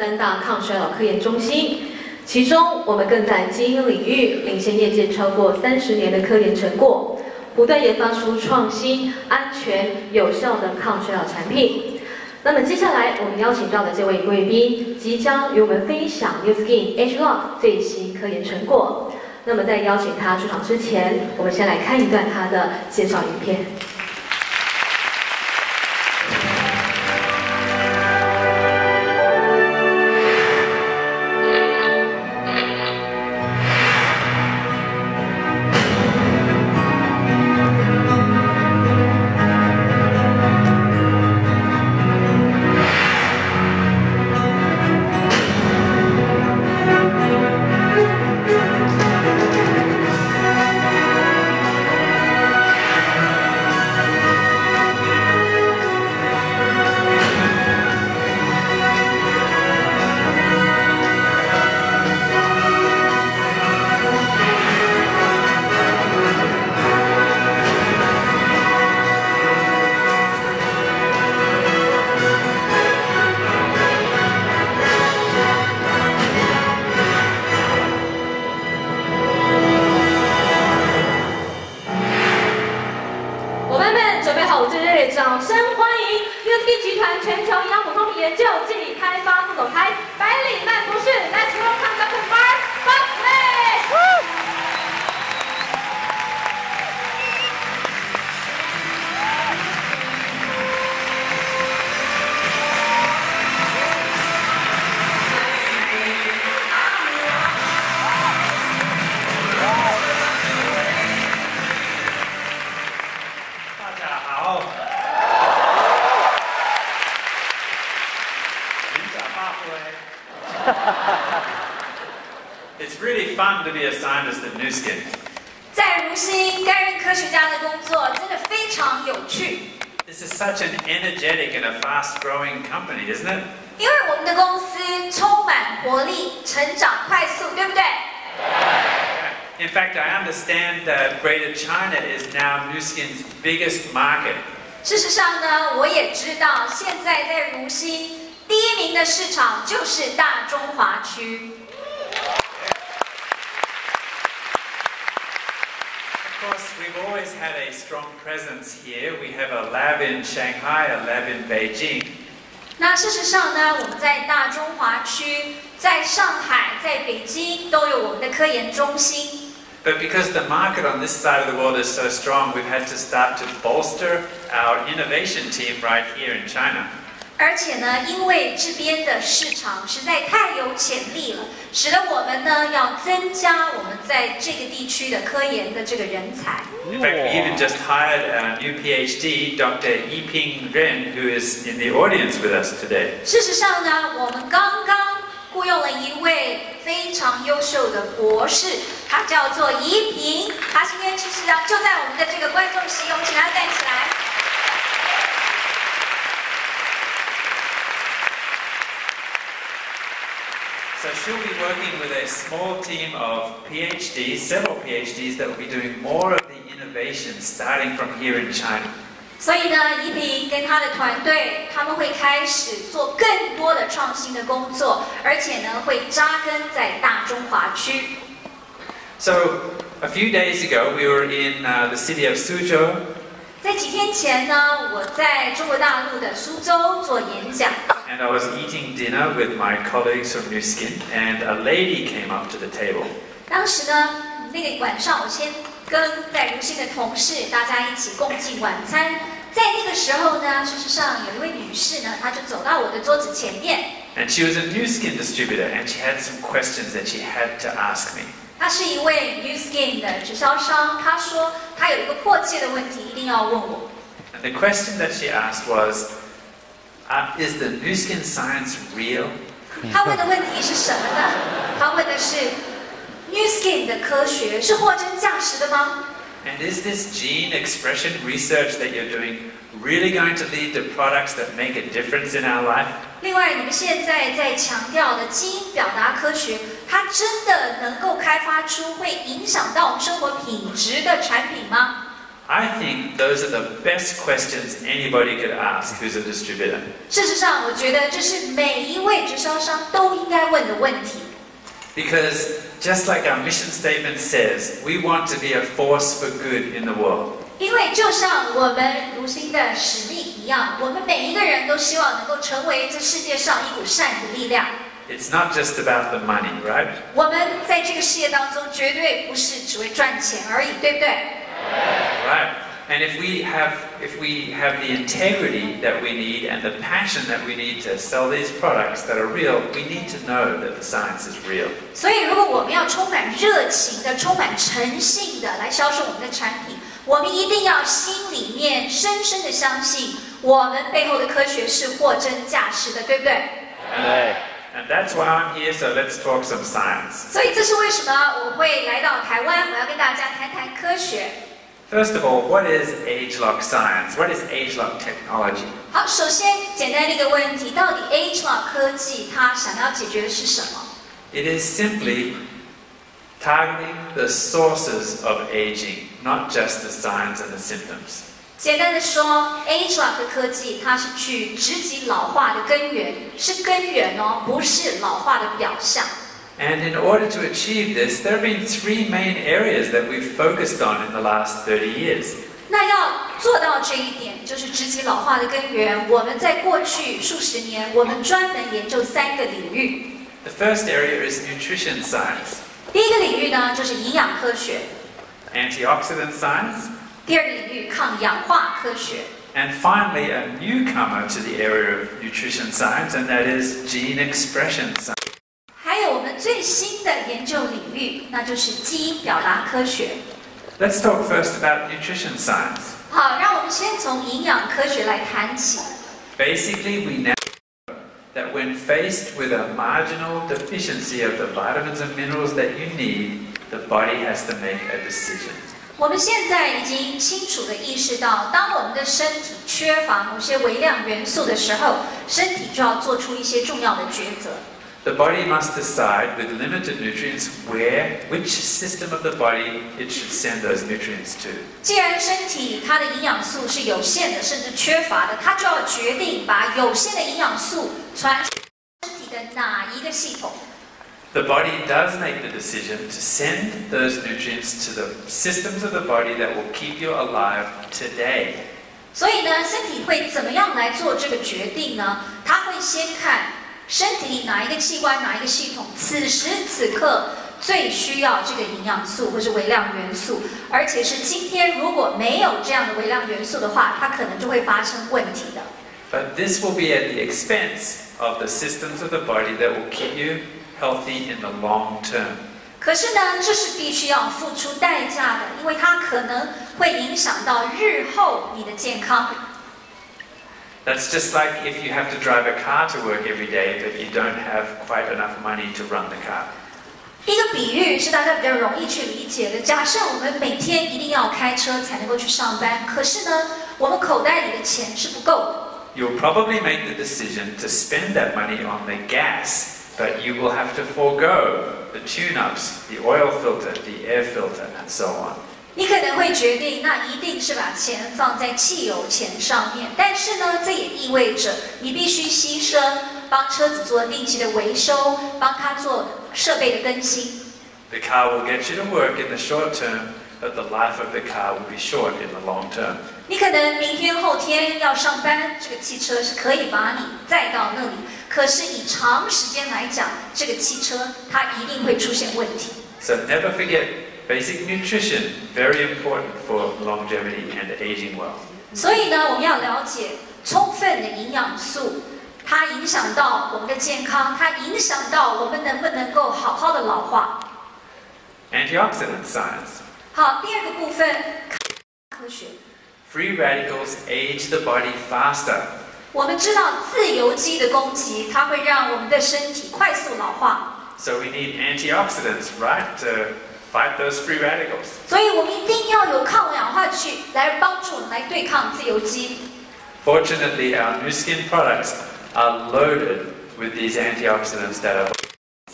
3大抗衰老科研中心，其中我们更在基因领域领先业界超过30年的科研成果，不断研发出创新、安全、有效的抗衰老产品。那么接下来我们邀请到的这位贵宾，即将与我们分享 Nu Skin Age Lock 最新科研成果。那么在邀请他出场之前，我们先来看一段他的介绍影片。 掌声欢迎 Nu Skin 集团全球营养补充品研究暨理开发副总裁百里曼博士 ，Let's welcome Dr. Bartlett。大家好。 It's really fun to be a scientist at Nu Skin. 在如新担任科学家的工作真的非常有趣。This is such an energetic and a fast-growing company, isn't it? 因为我们的公司充满活力，成长快速，对不对？ In fact, I understand that Greater China is now Nu Skin's biggest market. 事实上呢，我也知道，现在在如新第1名的市场就是大中华区。 Of course, we've always had a strong presence here. We have a lab in Shanghai, a lab in Beijing. 那事实上呢，我们在大中华区、在上海、在北京都有我们的科研中心。 But because the market on this side of the world is so strong, we've had to start to bolster our innovation team right here in China. 而且呢，因为这边的市场实在太有潜力了，使得我们呢要增加我们在这个地区的科研的这个人才。 In fact, we even just hired our new PhD, Dr. Yiping Ren, who is in the audience with us today. 事实上呢，我们刚刚雇佣了一位非常优秀的博士，他叫做宜平，他今天其实就在我们的这个观众席，我们请他站起来。 So she'll be working with a small team of PhDs, several PhDs that will be doing more of the innovation starting from here in China. 所以呢，宜平跟他的团队，他们会开始做更多的创新的工作，而且呢，会扎根在大中华区。 So a few days ago, we were in the city of Suzhou. 在几天前呢，我在中国大陆的苏州做演讲。 And I was eating dinner with my colleagues from Nu Skin, and a lady came up to the table. 当时呢，那个晚上我先跟在如新的同事大家一起共进晚餐。在那个时候呢，事实上有一位女士呢，她就走到我的桌子前面。 And she was a Nu Skin distributor, and she had some questions that she had to ask me. 她是一位 Nu Skin 的直销商，她说她有一个迫切的问题，一定要问我。 And the question that she asked was, is the Nu Skin science real? 她问的问题是什么呢？她问的是 Nu Skin 的科学是货真价实的吗？ And is this gene expression research that you're doing really going to lead to products that make a difference in our life? 另外，你们现在在强调的基因表达科学，它真的能够开发出会影响到我们生活品质的产品吗？ I think those are the best questions anybody could ask who's a distributor. 事实上，我觉得这是每一位直销商都应该问的问题。Because just like our mission statement says, we want to be a force for good in the world. 因为就像我们如新的使命一样，我们每一个人都希望能够成为这世界上一股善的力量。It's not just about the money, right? 我们在这个事业当中，绝对不是只为赚钱而已，对不对？ Right. And if we have the integrity that we need and the passion that we need to sell these products that are real, we need to know that the science is real. 所以，如果我们要充满热情的、充满诚信的来销售我们的产品，我们一定要心里面深深的相信，我们背后的科学是货真价实的，对不对？对。And that's why I'm here, so let's talk some science. 所以这是为什么我会来到台湾，我要跟大家谈谈科学。First of all, what is age-lock science? What is age-lock technology? 好，首先简单的一个问题，到底 age-lock 科技它想要解决的是什么？ It is simply targeting the sources of aging, not just the signs and the symptoms. 简单的说 ，age-lock 的科技它是去直击老化的根源，是根源哦，不是老化的表象。And in order to achieve this, there have been three main areas that we've focused on in the last 30 years. 那要做到这一点，就是直击老化的根源。我们在过去数十年，我们专门研究3个领域。The first area is nutrition science. 第一个领域呢，就是营养科学。Antioxidant science. 第二个领域，抗氧化科学。And finally, a newcomer to the area of nutrition science, and that is gene expression science. 还有我们最新的研究领域，那就是基因表达科学。Let's talk first about nutrition science. 好，让我们先从营养科学来谈起。Basically, we now know that when faced with a marginal deficiency of the vitamins and minerals that you need, the body has to make a decision. 我们现在已经清楚地意识到，当我们的身体缺乏某些微量元素的时候，身体就要做出一些重要的抉择。The body must decide with limited nutrients which system of the body it should send those nutrients to. 既然身体它的营养素是有限的，甚至缺乏的，它就要决定把有限的营养素传输身体的哪一个系统。The body does make the decision to send those nutrients to the systems of the body that will keep you alive today. 所以呢，身体会怎么样来做这个决定呢？它会先看身体里哪一个器官、哪一个系统，此时此刻最需要这个营养素或是微量元素，而且是今天如果没有这样的微量元素的话，它可能就会发生问题的。But this will be at the expense of the systems of the body that will keep you healthy in the long term. 可是呢，这是必须要付出代价的，因为它可能会影响到日后你的健康。That's just like if you have to drive a car to work every day, but you don't have quite enough money to run the car. 一个比喻是大家比较容易去理解的。假设我们每天一定要开车才能够去上班，可是呢，我们口袋里的钱是不够的。You'll probably make the decision to spend that money on the gas, but you will have to forego the tune-ups, the oil filter, the air filter, and so on. 你可能会决定，那一定是把钱放在汽油钱上面，但是呢，这也意味着你必须牺牲帮车子做定期的维修，帮它做设备的更新。The car will get you to work in the short term, but the life of the car will be short in the long term. 你可能明天后天要上班，这个汽车是可以把你载到那里，可是以长时间来讲，这个汽车它一定会出现问题。So never forget basic nutrition, very important for longevity and aging well. 所以呢，我们要了解充分的营养素，它影响到我们的健康，它影响到我们能不能够好好的老化。Antioxidant science. 好，第二个部分，科学。Free radicals age the body faster. 我们知道自由基的攻击，它会让我们的身体快速老化。So we need antioxidants, right, to fight those free radicals. 所以我们一定要有抗氧化剂来帮助来对抗自由基。Fortunately, our new skin products are loaded with these antioxidants that are.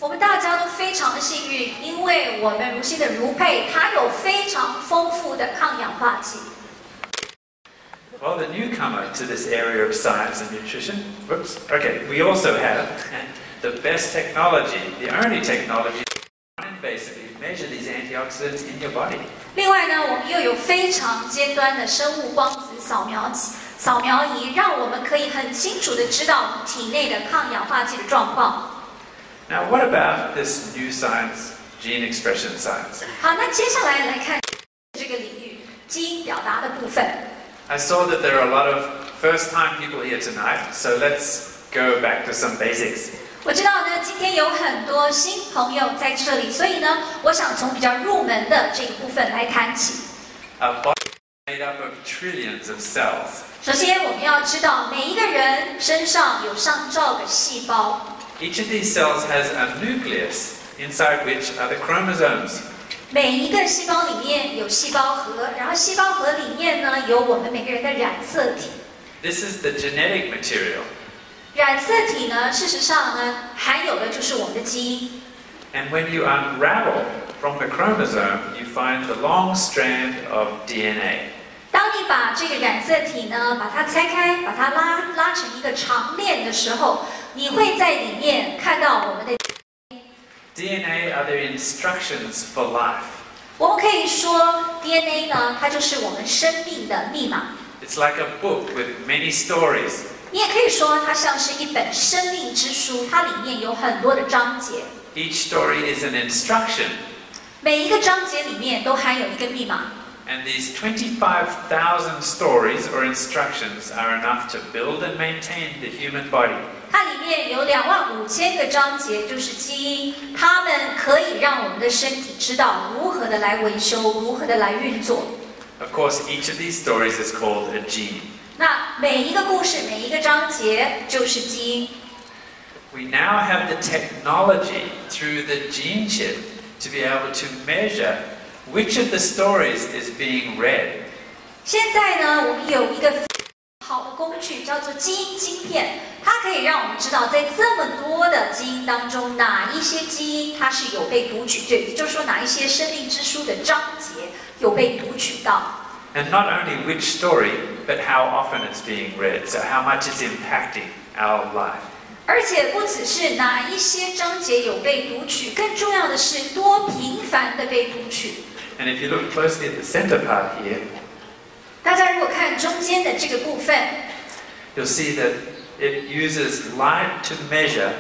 我们大家都非常的幸运，因为我们如新的如佩，它有非常丰富的抗氧化剂。Well, the newcomer to this area of science and nutrition, we also have the best technology, the only technology non-invasively measure these antioxidants in your body. 另外呢，我们又有非常尖端的生物光子扫描仪，让我们可以很清楚的知道体内的抗氧化剂的状况。Now, what about this new science, gene expression science? 好，那接下来来看这个领域基因表达的部分。I saw that there are a lot of first-time people here tonight, so let's go back to some basics. 我知道呢，今天有很多新朋友在这里，所以呢，我想从比较入门的这一部分来谈起。Our body is made up of trillions of cells. 首先，我们要知道每一个人身上有上兆个细胞。Each of these cells has a nucleus, inside which are the chromosomes. 每一个细胞里面有细胞核，然后细胞核里面呢有我们每个人的染色体。This is the genetic material. 染色体呢，事实上呢，含有的就是我们的基因。And when you unravel from the chromosome, you find the long strand of DNA. 当你把这个染色体呢，把它拆开，把它拉成一个长链的时候，你会在里面看到我们的 DNA are the instructions for life. 我们可以说 DNA 呢，它就是我们生命的密码。It's like a book with many stories. 你也可以说它像是一本生命之书，它里面有很多的章节。Each story is an instruction. 每一个章节里面都含有一个密码。And these 25,000 stories or instructions are enough to build and maintain the human body. 它里面有25000个章节，就是基因，它们可以让我们的身体知道如何的来维修，如何的来运作。Of course, each of these stories is called a gene. 那每一个故事，每一个章节就是基因。We now have the technology through the gene chip to be able to measure which of the stories is being read. 现在呢，我们有一个好的工具，叫做基因晶片，它可以让我们知道，在这么多的基因当中，哪一些基因它是有被读取，也就是说，哪一些生命之书的章节有被读取到。And not only which story, but how often it's being read, so how much it's impacting our life. 而且不只是哪一些章节有被读取，更重要的是多频繁的被读取。And if you look closely at the center part here, 大家如果看中间的这个部分， you'll see that it uses light to measure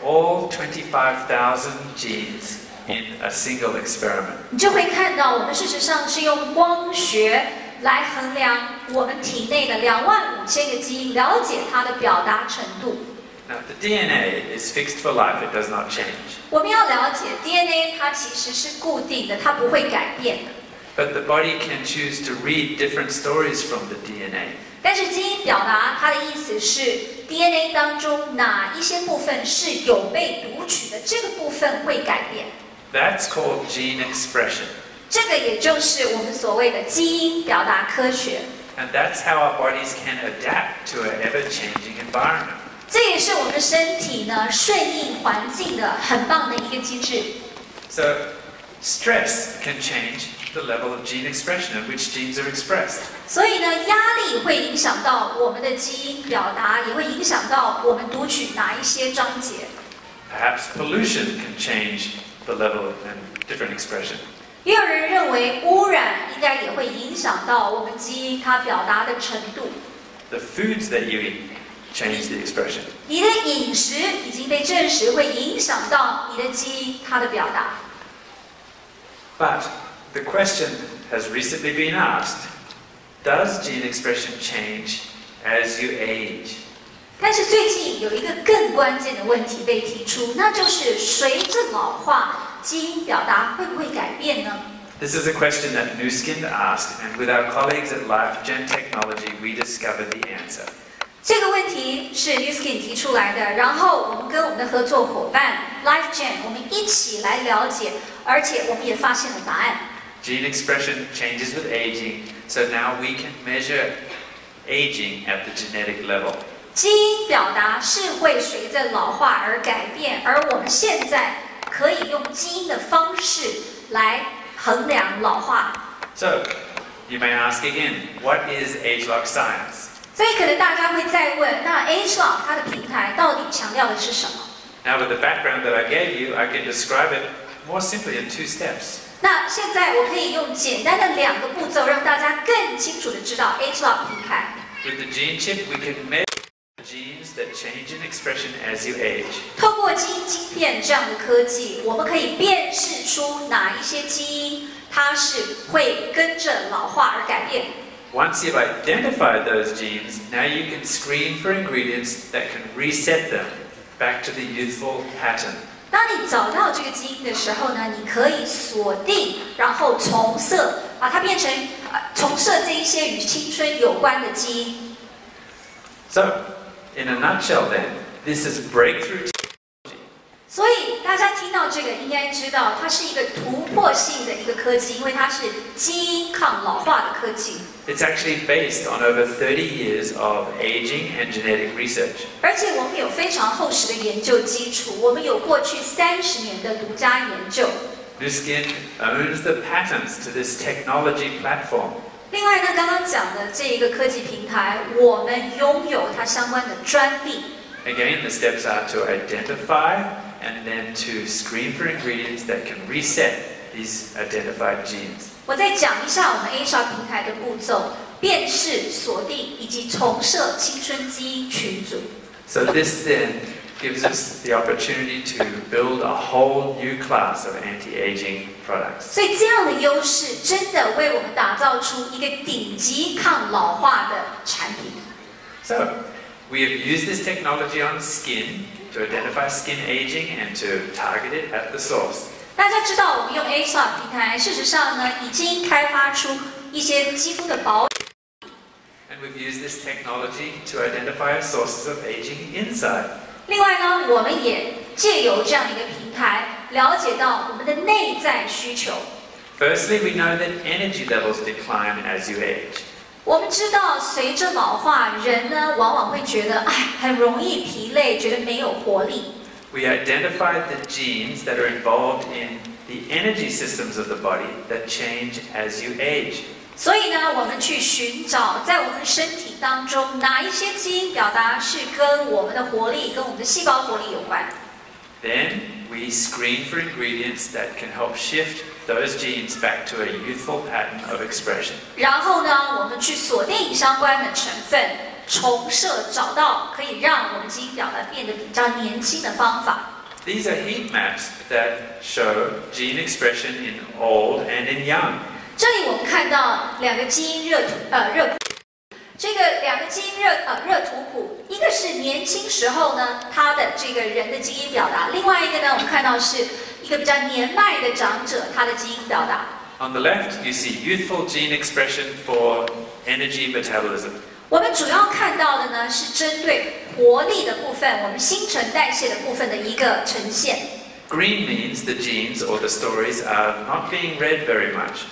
all 25,000 genes in a single experiment. 你就会看到我们事实上是用光学来衡量我们体内的25000个基因，了解它的表达程度。Now, the DNA is fixed for life, it does not change. 我们要了解 DNA 它其实是固定的，它不会改变的。But the body can choose to read different stories from the DNA. 但是基因表达它的意思是 DNA 当中哪一些部分是有被读取的，这个部分会改变。That's called gene expression. 这个也就是我们所谓的基因表达科学。And that's how our bodies can adapt to an ever-changing environment. 这也是我们身体呢顺应环境的很棒的一个机制。So, stress can change the level of gene expression and which genes are expressed. 所以呢，压力会影响到我们的基因表达，也会影响到我们读取哪一些章节。Perhaps pollution can change the level and different expression. 也有人认为污染应该也会影响到我们基因它表达的程度。 The foods that you eat change the expression. 你的饮食已经被证实会影响到你的基因它的表达。 But the question has recently been asked, does gene expression change as you age? 但是最近有一个更关键的问题被提出，那就是随着老化，基因表达会不会改变呢？ This is a question that Nuskin asked, and with our colleagues at LifeGen Technology, we discovered the answer. 这个问题是 Nuskin 提出来的，然后我们跟我们的合作伙伴 LifeGen 我们一起来了解，而且我们也发现了答案。 Gene expression changes with aging, so now we can measure aging at the genetic level. 基因表达是会随着老化而改变，而我们现在可以用基因的方式来衡量老化。So, You may ask again, what is age-lock science? 所以可能大家会再问，那 AgeLock 它的平台到底强调的是什么？ Now with the background that I gave you, I can describe it more simply in 2 steps. 那现在我可以用简单的2个步骤，让大家更清楚的知道 AgeLock 平台。 With the gene chip, we can measure genes that change in expression as you age. 透过基因晶片这样的科技，我们可以辨识出哪一些基因它是会跟着老化而改变。 Once you've identified those genes, now you can screen for ingredients that can reset them back to the youthful pattern. 当你找到这个基因的时候呢，你可以锁定，然后重设，把它变成重设这一些与青春有关的基因。 So, in a nutshell then, this is breakthrough technology. 所以大家听到这个，应该知道它是一个突破性的一个科技，因为它是基因抗老化的科技。 It's actually based on over 30 years of aging and genetic research. 而且我们有非常厚实的研究基础，我们有过去30年的独家研究。 Nu Skin owns the patents to this technology platform. 另外呢，刚刚讲的这一个科技平台，我们拥有它相关的专利。 Again, the steps are to identify and then to screen for ingredients that can reset these identified genes. 我再讲一下我们 AgeLock 平台的步骤：辨识、锁定以及重设青春基因群组。 So this then gives us the opportunity to build a whole new class of anti-aging products. 所以这样的优势真的为我们打造出一个顶级抗老化的产品。 So we have used this technology on skin to identify skin aging and to target it at the source. 大家知道，我们用 AgeLock 平台，事实上呢，已经开发出一些肌肤的保养。 And we've used this technology to identify sources of aging inside. 另外呢，我们也借由这样一个平台，了解到我们的内在需求。 Firstly, we know that energy levels decline as you age. 我们知道，随着老化，人呢往往会觉得，很容易疲累，觉得没有活力。 We identified the genes that are involved in the energy systems of the body that change as you age. 所以呢，我们去寻找在我们身体当中哪一些基因表达是跟我们的活力、跟我们的细胞活力有关。 Then we screen for ingredients that can help shift those genes back to a youthful pattern of expression. 然后呢，我们去锁定相关的成分，重设找到可以让我们基因表达变得比较年轻的方法。 These are heat maps that show gene expression in old and in young. 这里我们看到2个基因热谱，这个2个基因热图谱，一个是年轻时候呢，他的这个人的基因表达，另外一个呢，我们看到是一个比较年迈的长者他的基因表达。 On the left, you see youthful gene expression for energy metabolism. 我们主要看到的呢是针对活力的部分，我们新陈代谢的部分的一个呈现。 Green means the genes or the stories are not being read very much.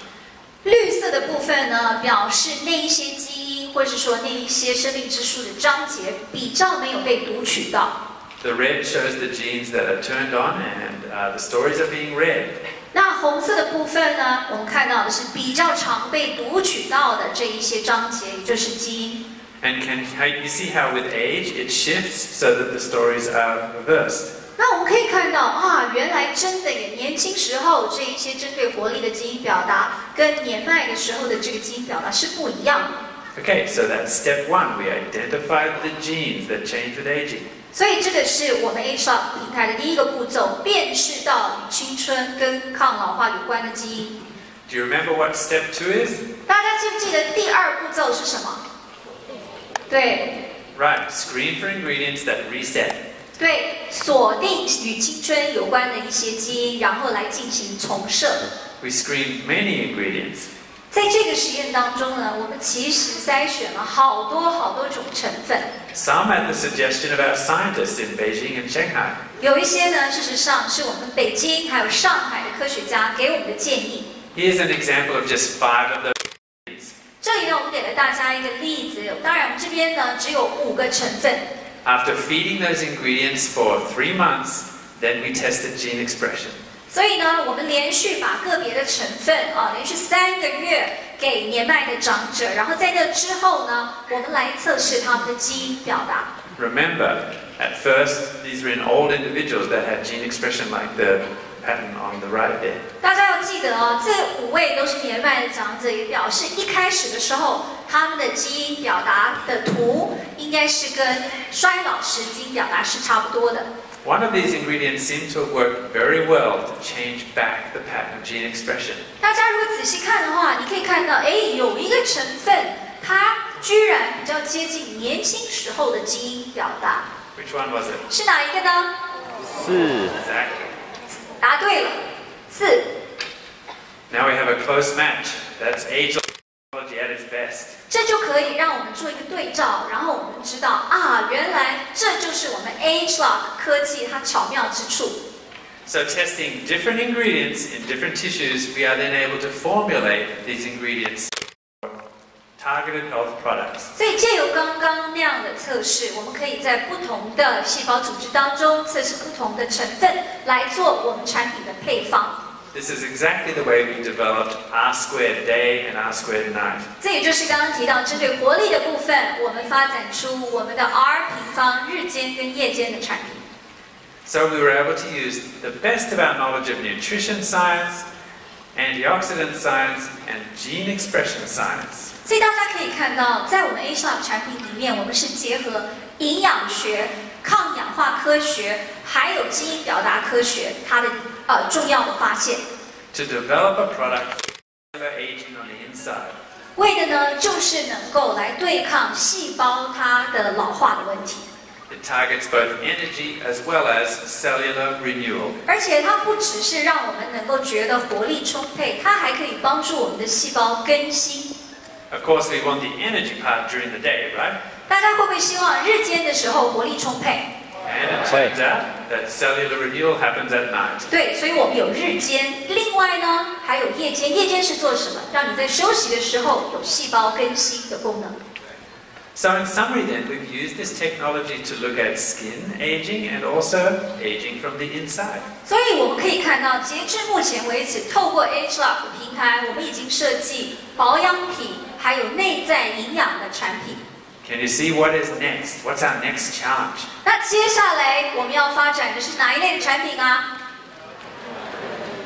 绿色的部分呢，表示那一些基因，或是说那一些生命之树的章节比较没有被读取到。 The red shows the genes that are turned on and the stories are being read. 那红色的部分呢，我们看到的是比较常被读取到的这一些章节，也就是基因。 And you see how with age it shifts so that the stories are reversed. 那我们可以看到原来真的也年轻时候这一些针对活力的基因表达，跟年迈的时候的这个基因表达是不一样的。 Okay, so that's step 1. We identified the genes that change with aging. 所以这个是我们 AgeLock 平台的第一个步骤，辨识到与青春跟抗老化有关的基因。 Do you remember what step 2 is? 大家记不记得第2步骤是什么？对。 Right, screen for ingredients that reset. 对，锁定与青春有关的一些基因，然后来进行重设。 We screened many ingredients. 在这个实验当中呢，我们其实筛选了好多种成分。 Some at the suggestion of our scientists in Beijing and Shanghai. 有一些呢，事实上是我们北京还有上海的科学家给我们的建议。 Here's an example of just 5 of those ingredients. 这里呢，我们给了大家一个例子，当然我们这边呢只有5个成分。 After feeding those ingredients for 3 months, then we tested gene expression. 所以呢，我们连续把个别的成分连续3个月给年迈的长者，然后在那之后呢，我们来测试他们的基因表达。Remember, at first, these were in old individuals that had gene expression like the pattern on the right there. 大家要记得哦，这5位都是年迈的长者，也表示一开始的时候，他们的基因表达的图应该是跟衰老时基因表达是差不多的。One of these ingredients seemed to have worked very well to change back the pattern of gene expression. 大家如果仔细看的话，你可以看到，哎，有一个成分，它居然比较接近年轻时候的基因表达。Which one was it? 是哪一个呢4。Exactly. 答对了，4。Now we have a close match. That's age technology at its best. 这就可以让我们做一个对照，然后我们知道啊，原来这就是我们 ageLock 科技它巧妙之处。So testing different ingredients in different tissues, we are then able to formulate these ingredients for targeted health products. 所以借由刚刚那样的测试，我们可以在不同的细胞组织当中测试不同的成分，来做我们产品的配方。This is exactly the way we developed R² day and R² night. 这也就是刚刚提到针对活力的部分，我们发展出我们的 R 平方日间跟夜间的产品。So we were able to use the best of our knowledge of nutrition science, antioxidant science, and gene expression science. 所以大家可以看到，在我们 ageLock 产品里面，我们是结合营养学、抗氧化科学，还有基因表达科学，它的重要的发现。To develop a product for aging on the inside. 为的呢，就是能够来对抗细胞它的老化的问题。It targets both energy as well as cellular renewal. 而且它不只是让我们能够觉得活力充沛，它还可以帮助我们的细胞更新。Of course, we want the energy part during the day, right? 大家会不会希望日间的时候活力充沛？ And it turns out that cellular renewal happens at night. 对，所以我们有日间，另外呢还有夜间。夜间是做什么？让你在休息的时候有细胞更新的功能。So in summary then, we've used this technology to look at skin aging and also aging from the inside. 所以我们可以看到，截至目前为止，透过 ageLock 平台，我们已经设计保养品还有内在营养的产品。Can you see what is next? What's our next challenge? 那接下来我们要发展的是哪一类的产品啊？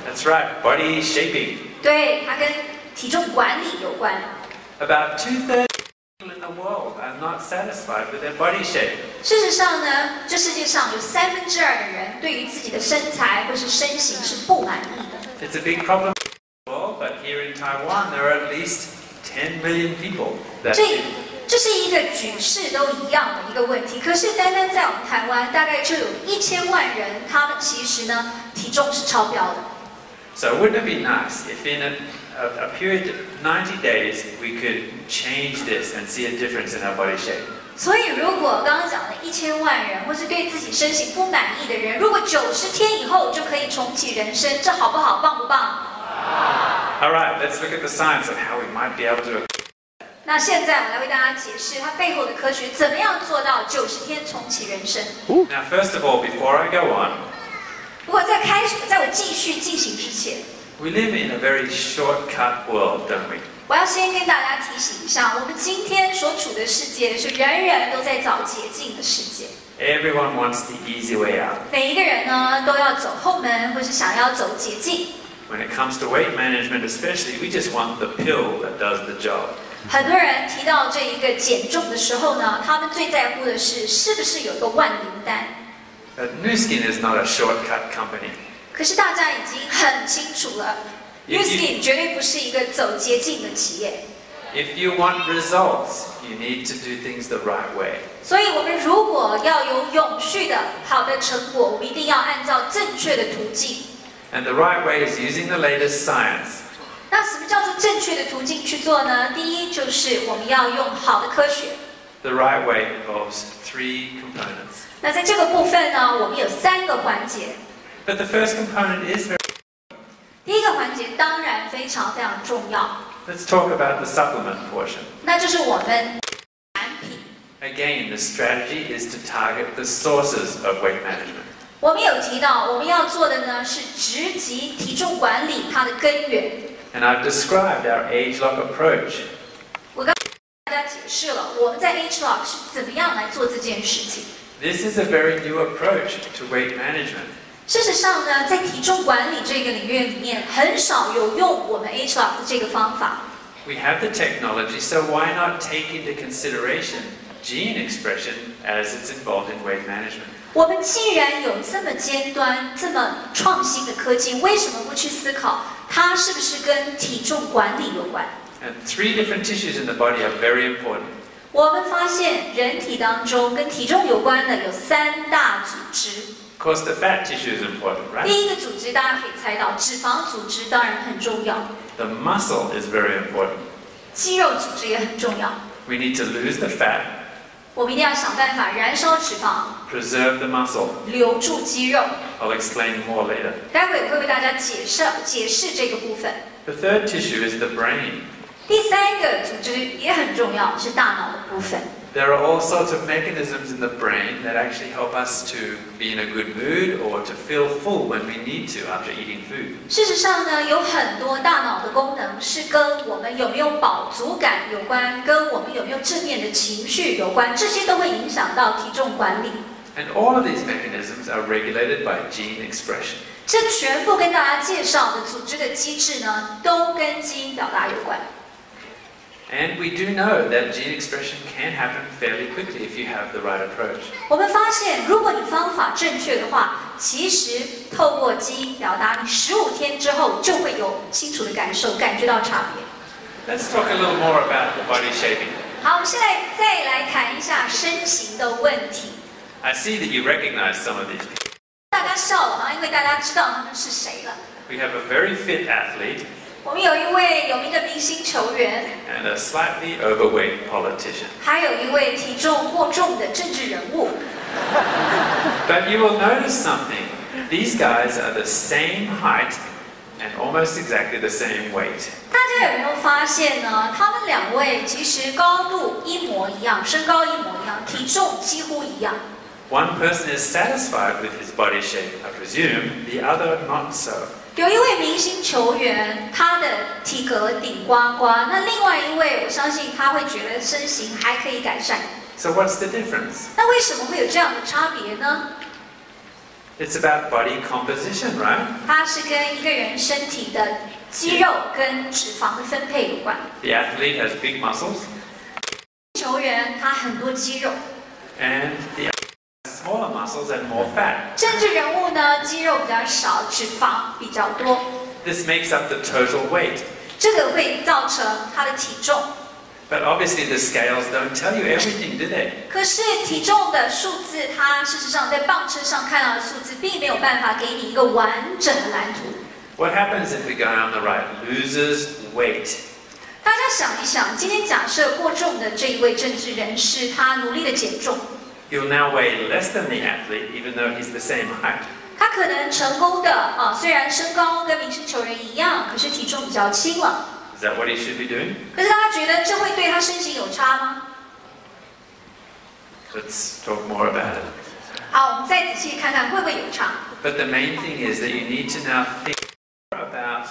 That's right, body shaping. 对，它跟体重管理有关。 About 2/3 people in the world are not satisfied with their body shape. 事实上呢，这世界上有2/3的人对于自己的身材或是身形是不满意的。 It's a big problem in the world, but here in Taiwan there are at least 10 million people that do. 这是一个举世都一样的一个问题，可是单单在我们台湾，大概就有1000万人，他们其实呢体重是超标的。 So wouldn't it be nice if in a period of 90 days we could change this and see a difference in our body shape? 所以，如果刚刚讲的1000万人，或是对自己身形不满意的人，如果90天以后就可以重启人生，这好不好？棒不棒？ All right, let's look at the science of how we might be able to. 那现在我来为大家解释它背后的科学，怎么样做到90天重启人生。 Now, first of all, before I go on, 不过在我继续进行之前， we live in a very shortcut world, don't we? 我要先跟大家提醒一下，我们今天所处的世界是人人都在找捷径的世界。 Everyone wants the easy way out. 每一个人呢都要走后门，或是想要走捷径。 When it comes to weight management, especially, we just want the pill that does the job. 很多人提到这一个减重的时候呢，他们最在乎的是不是有个万灵丹。 But Nu Skin is not a shortcut company. 可是大家已经很清楚了 If you- ，Nuskin 绝对不是一个走捷径的企业。 If you want results, you need to do things the right way. 所以，我们如果要有永续的好的成果，我们一定要按照正确的途径。 And the right way is using the latest science. 那什么叫做正确的途径去做呢？第一，就是我们要用好的科学。 The right way involves 3 components. 那在这个部分呢，我们有3个环节。 But the first component is very. 第一个环节当然非常非常重要， Let's talk about the supplement portion. 那就是我们产品。 Again, the strategy is to target the sources of weight management. 我们有提到，我们要做的呢是直击体重管理它的根源。And I've described our age-lock approach. 我刚大家解释了我们在 H-Lock 是怎么样来做这件事情。This is a very new approach to weight management. 事实上呢，在体重管理这个领域里面，很少有用我们 H-Lock 的这个方法。We have the technology, so why not take into consideration gene expression as it's involved in weight management? 我们既然有这么尖端、这么创新的科技，为什么不去思考它是不是跟体重管理有关？ And 3 different tissues in the body are very important. 我们发现人体当中跟体重有关的有3大组织。Of course, the fat tissue is important, right? 第一个组织大家可以猜到，脂肪组织当然很重要， The muscle is very important. 肌肉组织也很重要。 We need to lose the fat, 我们一定要想办法燃烧脂肪， preserve the muscle. 留住肌肉。 I'll explain more later. 待会会为大家解释这个部分。 The 3rd tissue is the brain. 第3个组织也很重要，是大脑的部分。 There are all sorts of mechanisms in the brain that actually help us to be in a good mood or to feel full when we need to after eating food. 事实上呢，有很多大脑的功能是跟我们有没有饱足感有关，跟我们有没有正面的情绪有关，这些都会影响到体重管理。 And all of these mechanisms are regulated by gene expression. 这全部跟大家介绍的组织的机制呢，都跟基因表达有关。 And we do know that gene expression can happen fairly quickly if you have the right approach. 我们发现，如果你方法正确的话，其实透过基因表达，你15天之后就会有清楚的感受，感觉到差别。 Let's talk a little more about the body shaping. 好，我们现在再来谈一下身形的问题。 I see that you recognize some of these people. 大家笑了吗？因为大家知道他们是谁了。 We have a very fit athlete 我们有一位有名的明星球员， and a slightly overweight politician. 还有一位体重过重的政治人物。 But you will notice something. These guys are the same height and almost exactly the same weight. 大家有没有发现呢？他们2位其实高度一模一样，身高一模一样，体重几乎一样。 One person is satisfied with his body shape, I presume, the other not so. 有一位明星球员，他的体格顶呱呱，那另外一位，我相信他会觉得身形还可以改善。 So what's the difference? 那为什么会有这样的差别呢？ It's about body composition, right? 它是跟一个人身体的肌肉跟脂肪的分配有关。 The athlete has big muscles 球员他很多肌肉， and the athlete has smaller muscles and more fat. 政治人物呢肌肉比较少，脂肪比较多， This makes up the total weight. 这个会造成他的体重。 But obviously the scales don't tell you everything, do they? 可是体重的数字，它事实上在磅秤上看到的数字，并没有办法给你一个完整的蓝图。 What happens if the guy on the right loses weight? 大家想一想，今天假设过重的这一位政治人士，他努力的减重， He'll now weigh less than the athlete, even though he's the same height. 他可能成功的虽然身高跟明星球员一样，可是体重比较轻了。 Is that what he should be doing? 可是大家觉得这会对他身形有差吗？ Let's talk more about it. 好，我们再仔细看看会不会有差。 But the main thing is that you need to now think more about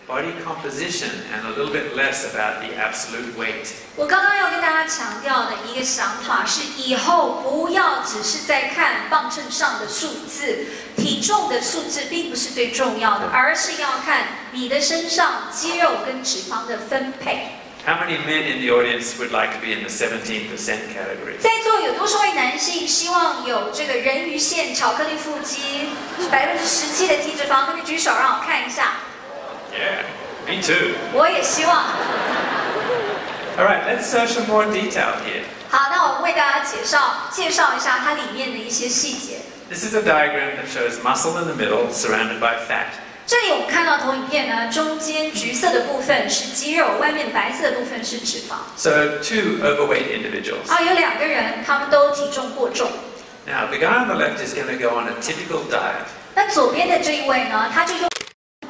body composition and a little bit less about the absolute weight. 我刚刚要跟大家强调的一个想法是，以后不要只是在看磅秤上的数字，体重的数字并不是最重要的，而是要看你的身上肌肉跟脂肪的分配。 How many men in the audience would like to be in the 17% category? 在座有多少位男性希望有这个人鱼线巧克力腹肌17%的体脂肪？可不可以举手让我看一下？ Yeah, me too. 我也希望。 All right, let's show some more detail here. 好，那我为大家介绍一下它里面的一些细节。 This is a diagram that shows muscle in the middle surrounded by fat. 这里我们看到投影片呢，中间橘色的部分是肌肉，外面白色的部分是脂肪。 So 2 overweight individuals. 有2个人，他们都体重过重。 Now, the guy on the left is going to go on a typical diet. 那左边的这一位呢，他就用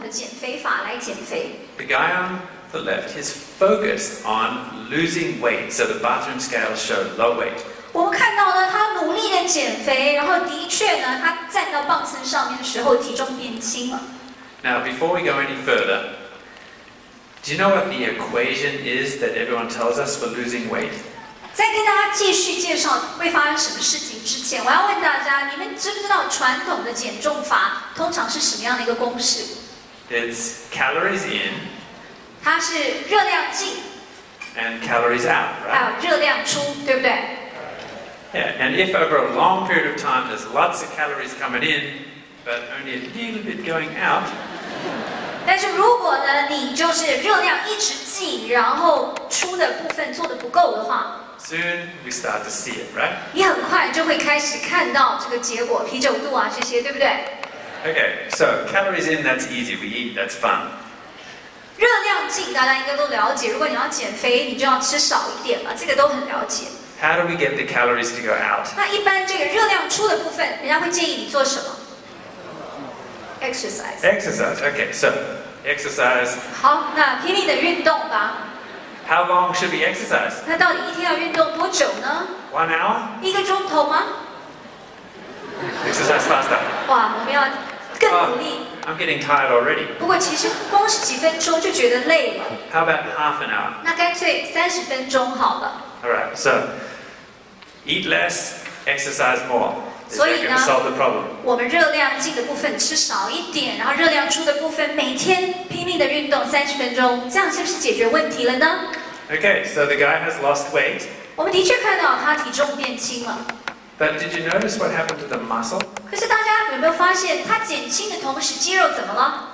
减肥法来减肥。 The guy on the left is focused on losing weight, so the bathroom scales show low weight. 我们看到呢，他努力的减肥，然后的确呢，他站到磅秤上面的时候，体重变轻了。Now, before we go any further, do you know what the equation is that everyone tells us for losing weight? 在跟大家继续介绍会发生什么事情之前，我要问大家，你们知不知道传统的减重法通常是什么样的一个公式？ It's calories in 它是热量进， and calories out, 还 right? 有热量出，对不对？ Yeah, and if over a long period of time there's lots of calories coming in, but only a little bit going out, 但是如果呢，你就是热量一直进，然后出的部分做的不够的话， soon we start to see it, right? 你很快就会开始看到这个结果，啤酒肚啊这些，对不对？ Okay, so calories in, that's easy. We eat, that's fun. 热量进大家应该都了解，如果你要减肥，你就要吃少一点嘛，这个都很了解。 How do we get the calories to go out? 那一般这个热量出的部分，人家会建议你做什么 ？exercise。 Exercise. Okay, so exercise. 好，那拼命的运动吧。 How long should we exercise? 那到底一天要运动多久呢？ 1 hour? 1个钟头吗？ Exercise faster. 哇，我们要更努力。 I'm getting tired already. 不过其实光是几分钟就觉得累了， How about half an hour? 那干脆30分钟好了。 All right, so eat less, exercise more. Is that 所以 going 呢 to solve the problem? 我们热量进的部分吃少一点，然后热量出的部分每天拼命的运动30分钟，这样是不是解决问题了呢？ Okay, so the guy has lost weight, 我们的确看到他体重变轻了， but did you notice what happened to the muscle? 可是大家有没有发现，他减轻的同时，肌肉怎么了？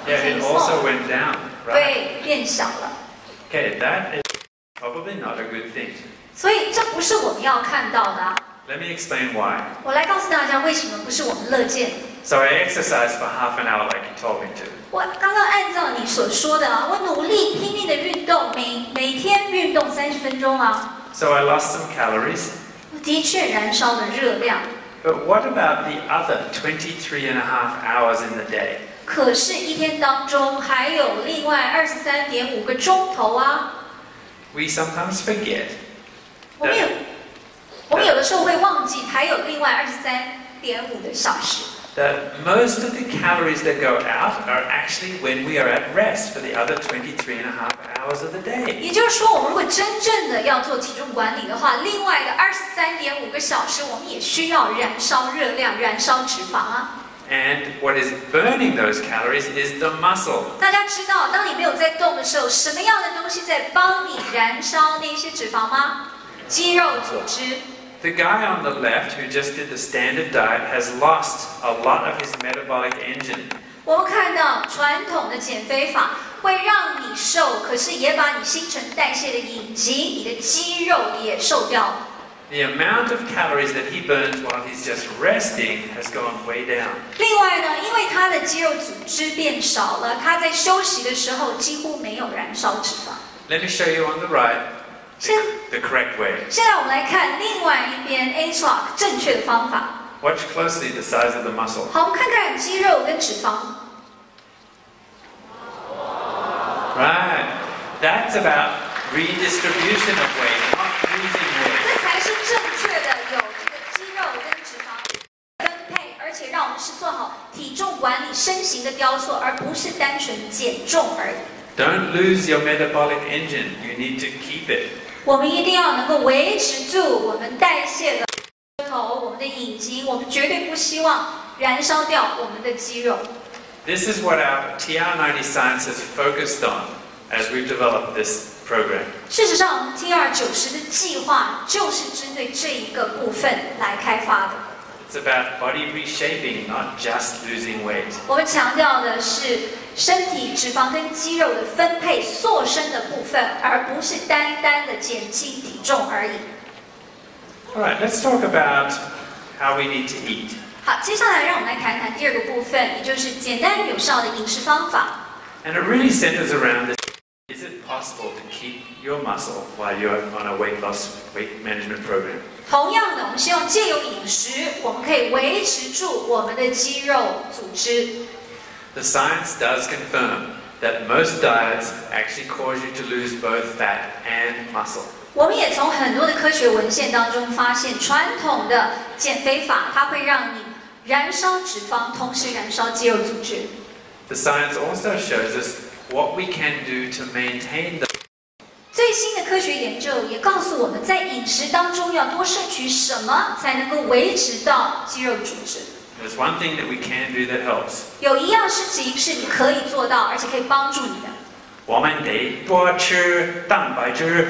Yeah, it also went down, right? 对，变小了。 Okay, that is probably not a good thing. 所以这不是我们要看到的啊。 Let me explain why. 我来告诉大家为什么不是我们乐见。 So I exercised for half an hour like you told me to. 我刚刚按照你所说的啊，我努力拼命的运动，每天运动30分钟啊， So I lost some calories. 我的确燃烧了热量。 But what about the other 23.5 hours in the day? 可是，一天当中还有另外23.5个钟头啊。 We sometimes forget 我们有的时候会忘记，还有另外23.5个小时。 that most of the calories that go out are actually when we are at rest for the other 23.5 hours of the day. 也就是说，我们如果真正的要做体重管理的话，另外的23.5个小时，我们也需要燃烧热量、燃烧脂肪啊。 And what is burning those calories is the muscle. 大家知道，当你没有在动的时候，什么样的东西在帮你燃烧那些脂肪吗？肌肉组织。 The guy on the left who just did the standard diet has lost a lot of his metabolic engine. 我们看到传统的减肥法会让你瘦，可是也把你新陈代谢的引擎、你的肌肉也瘦掉了。 The amount of calories that he burns while he's just resting has gone way down. 另外呢，因为他的肌肉组织变少了，他在休息的时候几乎没有燃烧脂肪。 Let me show you on the right the correct way. 现在我们来看另外一边 A Talk 正确的方法。 Watch closely the size of the muscle. 好，我们看看肌肉跟脂肪。 Right. That's about redistribution of weight, not losing weight. 这才是正确的，有这个肌肉跟脂肪分配，而且让我们是做好体重管理、身形的雕塑，而不是单纯减重而已。 Don't lose your metabolic engine. You need to keep it. 我们一定要能够维持住我们代谢的头、我们的引擎，我们绝对不希望燃烧掉我们的肌肉。 This is what our TR90 science has focused on as we've developed this program. 事实上，我们 TR90的计划就是针对这一个部分来开发的。 It's about body reshaping, not just losing weight. 我们强调的是身体脂肪跟肌肉的分配、塑身的部分，而不是单单的减轻体重而已。 All right, let's talk about how we need to eat. 好，接下来让我们来谈谈第二个部分，也就是简单有效的饮食方法。 And it really centers around this. Is it possible to keep your muscle while you're on a weight loss, weight management program? 同样的，我们希望借由饮食，我们可以维持住我们的肌肉组织。 The science does confirm that most diets actually cause you to lose both fat and muscle. 我们也从很多的科学文献当中发现，传统的减肥法它会让你燃烧脂肪，同时燃烧肌肉组织。The science also shows us what we can do to maintain the. 最新的科学研究也告诉我们在饮食当中要多摄取什么，才能够维持到肌肉组织。There's one thing that we can do that helps. 有一样事情是你可以做到，而且可以帮助你的。我们得多吃蛋白质。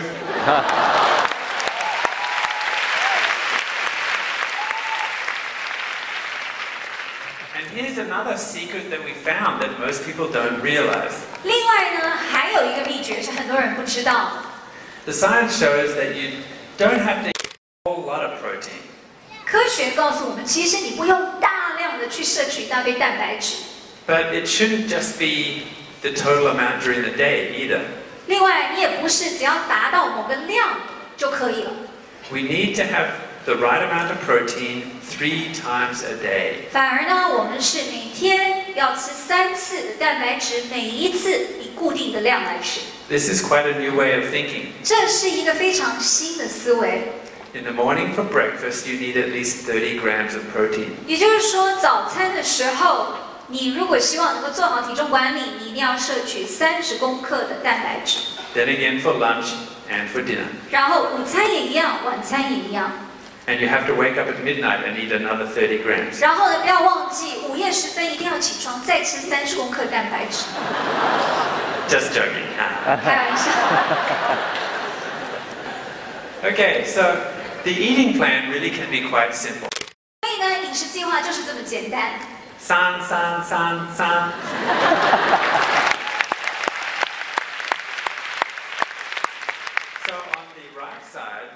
And here's another secret that we found that most people don't realize. 另外呢，还有一个秘诀是很多人不知道。The science shows that you don't have to eat a whole lot of protein. 科学告诉我们，其实你不用大量的去摄取一大堆蛋白质。But it shouldn't just be the total amount during the day either. 另外，你也不是只要达到某个量就可以了。We need to have the right amount of protein 3 times a day. 反而呢，我们是每天要吃3次的蛋白质，每一次以固定的量来吃。This is quite a new way of thinking. 这是一个非常新的思维。In the morning for breakfast, you need at least 30 grams of protein. 也就是说，早餐的时候，你如果希望能够做好体重管理，你一定要摄取30公克的蛋白质。Then again for lunch and for dinner. 然后午餐也一样，晚餐也一样。And you have to wake up at midnight and eat another 30 grams. 然后呢，不要忘记午夜时分一定要起床，再吃30公克蛋白质。Just joking. 开玩笑。Okay, so the eating plan really can be quite simple. 所以呢，饮食计划就是这么简单。3, 3, 3, 3. So on the right side,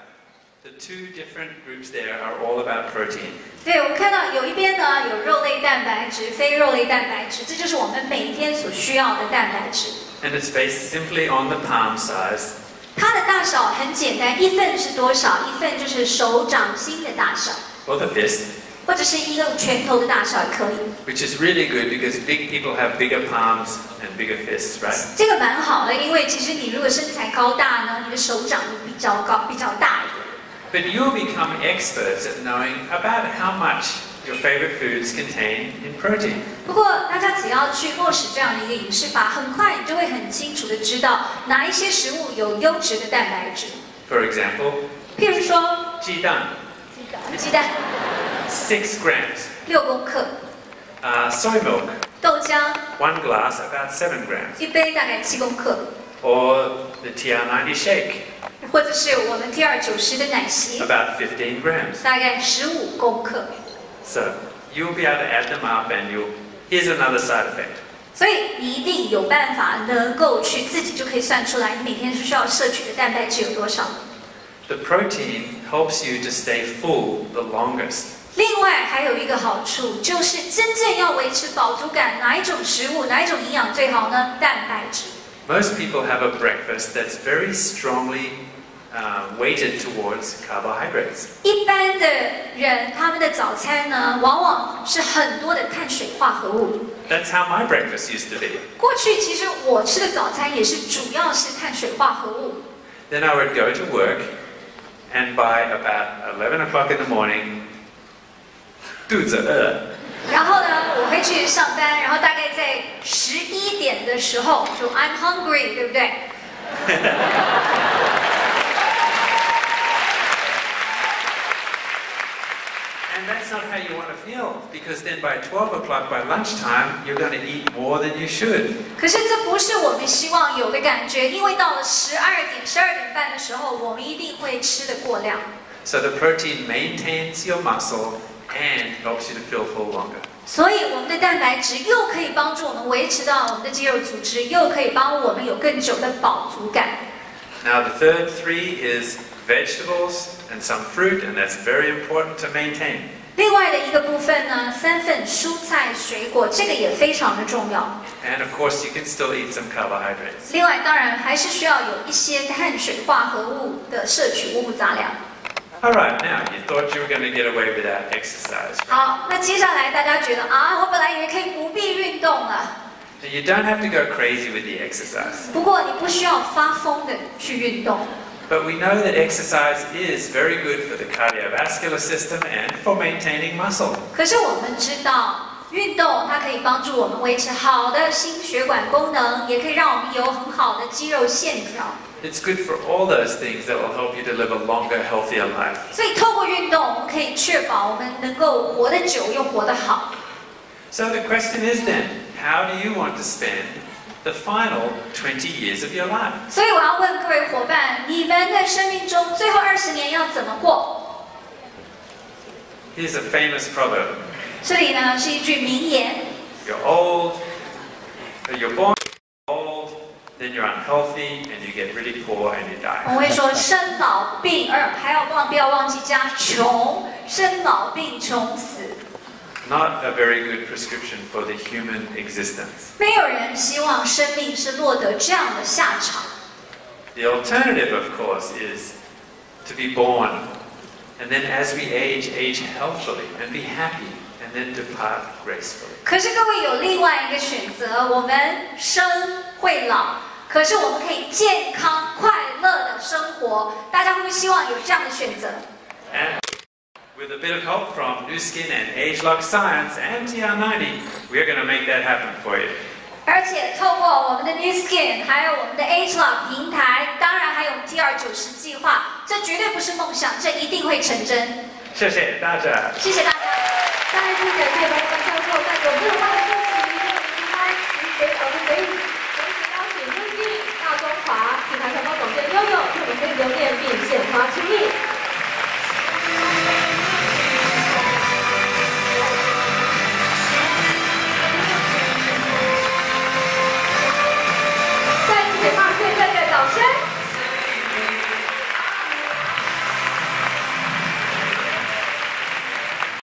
the 2 different groups there are all about protein. 对，我们看到有一边呢有肉类蛋白质、非肉类蛋白质，这就是我们每天所需要的蛋白质。And it's based simply on the palm size. 它的大小很简单，一份是多少？一份就是手掌心的大小， Or the fist, 或者是一个拳头的大小也可以。 which is really good because big people have bigger palms and bigger fists, right? 这个蛮好的，因为其实你如果身材高大呢，你的手掌会比较高、比较大一点。But you'll become experts at knowing about how much your favorite foods contain in protein. 不过大家只要去落实这样的一个饮食法，很快你就会很清楚的知道哪一些食物有优质的蛋白质。 For example, 譬如说，鸡蛋鸡蛋6 grams, 6公克， soy milk 豆浆1 glass about 7 grams, 一杯大概7公克， or the TR90 shake 或者是我们 TR90的奶昔， about 15 grams. 大概15公克。 So you'll be able to add them up, and here's another side effect. 所以你一定有办法能够去自己就可以算出来，你每天是需要摄取的蛋白质有多少。 The protein helps you to stay full the longest. 另外还有一个好处，就是真正要维持饱足感，哪一种食物、哪一种营养最好呢？蛋白质。 Most people have a breakfast that's very strongly weighted towards carbohydrates. 一般的人，他们的早餐呢，往往是很多的碳水化合物。 That's how my breakfast used to be. 过去其实我吃的早餐也是主要是碳水化合物。 Then I would go to work, and by about 11 o'clock in the morning, 肚子饿。然后呢，我会去上班，然后大概在11点的时候，就 I'm hungry， 对不对？ And that's not how you want to feel, because then by 12 o'clock, by lunchtime, you're going to eat more than you should. 可是这不是我们希望有的感觉，因为到了12点、12点半的时候，我们一定会吃的过量。 So the protein maintains your muscle and helps you to feel full longer. 所以我们的蛋白质又可以帮助我们维持到我们的肌肉组织，又可以帮我们有更久的饱足感。 Now the third 3 is vegetables and some fruit, and that's very important to maintain. 另外的一个部分呢，3份蔬菜水果，这个也非常的重要。 And of course, you can still eat some carbohydrates. 另外，当然还是需要有一些碳水化合物的摄取，五谷杂粮。 All right, now you thought you were going to get away without exercise. 好，那接下来大家觉得啊，我本来以为可以不必运动了。 You don't have to go crazy with the exercise. 不过你不需要发疯的去运动。But we know that exercise is very good for the cardiovascular system and for maintaining muscle. 可是我们知道，运动它可以帮助我们维持好的心血管功能，也可以让我们有很好的肌肉线条。 It's good for all those things that will help you to live a longer, healthier life. 所以透过运动，我们可以确保我们能够活得久又活得好。 So the question is then, how do you want to spend the final 20 years of your life? 所以我要问各位伙伴，你们的生命中最后20年要怎么过？ Here's a famous proverb. 这里呢是一句名言。 You're old, you're born old, then you're unhealthy, and you get really poor and you 我 die. 会说生老病还要不要忘记加穷，生老病穷死。 Not a very good prescription for the human existence. 没有人希望生命是落得这样的下场。 The alternative, of course, is to be born, and then as we age healthily and be happy, and then depart gracefully. 可是各位有另外一个选择，我们生会老，可是我们可以健康快乐的生活。大家会不会希望有这样的选择？ And with a bit of help from New Skin and Age-Lock Science and TR90, we're going to make that happen for you. 而且透过我们的 New Skin， 还有我们的 Age-Lock 平台，当然还有 TR90计划，这绝对不是梦想，这一定会成真。谢谢大家。谢谢大家。再一次感谢罗文教授带给我们这么棒的